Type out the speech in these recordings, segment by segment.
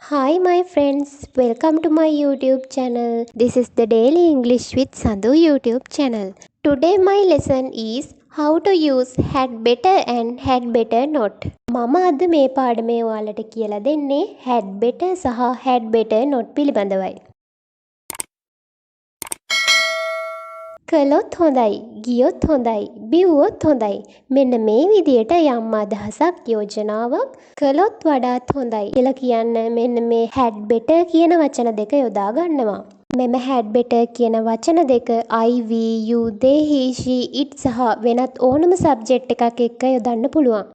Hi, my friends. Welcome to my YouTube channel. This is the Daily English with Sandhu YouTube channel. Today, my lesson is how to use had better and had better not. මම අද මේ පාඩමේ ඔයාලට කියලා දෙන්නේ had better සහ had better not පිළිබඳවයි. කළොත් හොඳයි, ගියොත් හොඳයි, බිව්වොත් හොඳයි. මෙන්න මේ විදියට යම් අදහසක් යෝජනාවක් කළොත් වඩාත් හොඳයි කියලා කියන්න මෙන්න මේ had better කියන වචන දෙක යොදා ගන්නවා. මෙම had better කියන වචන දෙක I, we, you, they, he, she, it සහ වෙනත් ඕනම සබ්ජෙක්ට් එකක් එක්ක යොදන්න පුළුවන්.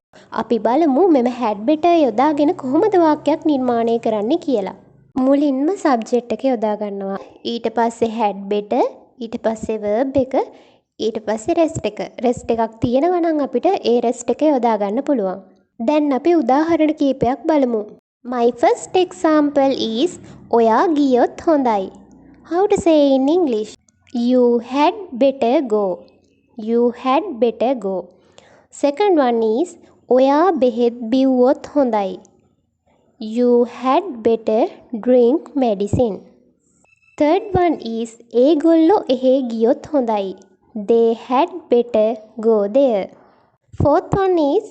අපි බලමු මෙම had better යොදාගෙන කොහොමද වාක්‍යයක් නිර්මාණය කරන්න කියලා. මුලින්ම සබ්ජෙක්ට් එක යොදා ගන්නවා. ඊට පස්සේ had better ඊට පස්සේ verb එක ඊට පස්සේ rest එක. rest එකක් තියෙනවා නම් අපිට ඒ rest එක යොදා ගන්න පුළුවන්. දැන් අපි උදාහරණ කීපයක් බලමු. My first example is ඔයා ගියොත් හොඳයි. How to say in English? You had better go. You had better go. Second one is ඔයා බෙහෙත් බිව්වොත් හොඳයි. You had better drink medicine. Third one is ඒගොල්ලෝ එහෙ ගියොත් හොඳයි. They had better go there. Fourth one is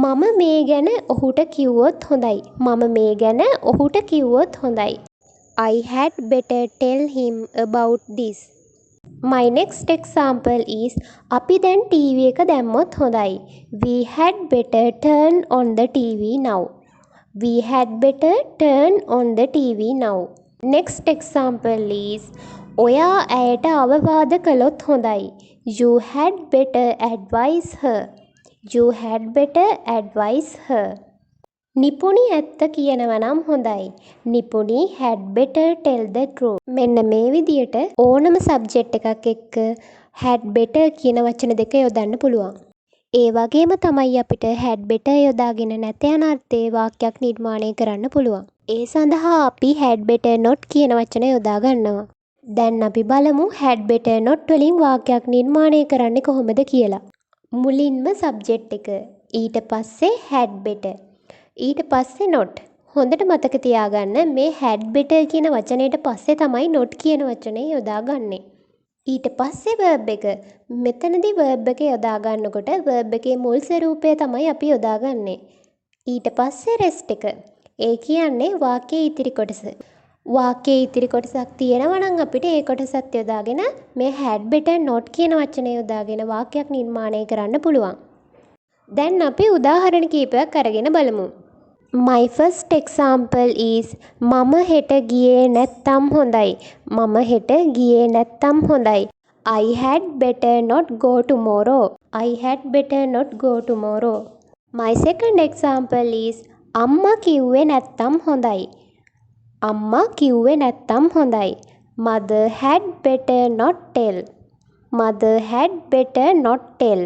මම මේ ගැන ඔහුට කිව්වොත් හොඳයි. මම මේ ගැන ඔහුට කිව්වොත් හොඳයි. I had better tell him about this. My next example is අපි දැන් TV එක දැම්මොත් හොඳයි. We had better turn on the TV now. We had better turn on the TV now. Next example is ඔයා ඇයට අවවාද කළොත් හොඳයි. You had better advise her. You had better advise her. නිපුණි ඇත්ත කියනවා නම් හොඳයි. නිපුණි had better tell the truth. මෙන්න මේ විදියට ඕනම සබ්ජෙක්ට් එකක් එක්ක had better කියන වචන දෙක යොදන්න පුළුවන්. ඒ වගේම තමයි අපිට had better යොදාගෙන නැත යන අර්ථයේ වාක්‍යයක් නිර්මාණය කරන්න පුළුවන්. ඒ සඳහා අපි had better not කියන වචන යොදා ගන්නවා. දැන් අපි බලමු had better not වලින් වාක්‍යයක් නිර්මාණය කරන්නේ කොහොමද කියලා. මුලින්ම සබ්ජෙක්ට් එක, ඊට පස්සේ had better, ඊට පස්සේ not. හොඳට මතක තියාගන්න මේ had better කියන වචනයට පස්සේ තමයි not කියන වචනේ යොදාගන්නේ. ඊට පස්සේ verb එක. මෙතනදී verb එක යොදා ගන්නකොට verb එකේ මුල් ස්වරූපය තමයි අපි යොදාගන්නේ. ඊට පස්සේ rest එක. ඒ කියන්නේ වාක්‍යයේ ඉතිරි කොටස. වාක්‍යයේ ඉතිරි කොටසක් තියෙනවා නම් අපිට ඒ කොටසත් යොදාගෙන මේ had better not කියන වචනය යොදාගෙන වාක්‍යයක් නිර්මාණය කරන්න පුළුවන්. දැන් අපි උදාහරණ කීපයක් අරගෙන බලමු. My first example is මම හෙට ගියේ නැත්තම් හොඳයි. මම හෙට ගියේ නැත්තම් හොඳයි. I had better not go tomorrow. I had better not go tomorrow. My second example is අම්මා කිව්වේ නැත්තම් හොඳයි. අම්මා කිව්වේ නැත්තම් හොඳයි. Mother had better not tell. Mother had better not tell.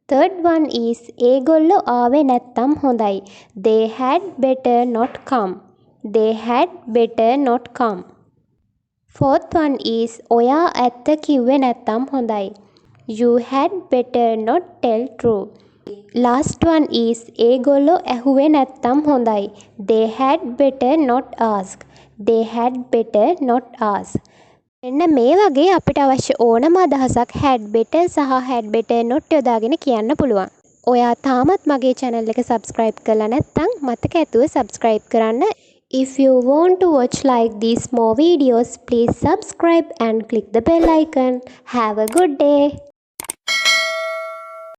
Third one is ඒගොල්ලෝ ආවේ නැත්තම් හොඳයි. They had better not come. They had better not come. Fourth one is ඔයා ඇත්ත කිව්වේ නැත්තම් හොඳයි. You had better not tell true. Last one is ඒගොල්ලෝ ඇහුවේ නැත්තම් හොඳයි. They had better not ask. They had better not ask. එන්න මේ වගේ අපිට අවශ්‍ය ඕනම අදහසක් had better සහ had better not යොදාගෙන කියන්න පුළුවන්. ඔයා තාමත් මගේ channel එක subscribe කරලා නැත්නම් මතක ඇතුව subscribe කරන්න. If you want to watch like these more videos, please subscribe and click the bell icon. Have a good day.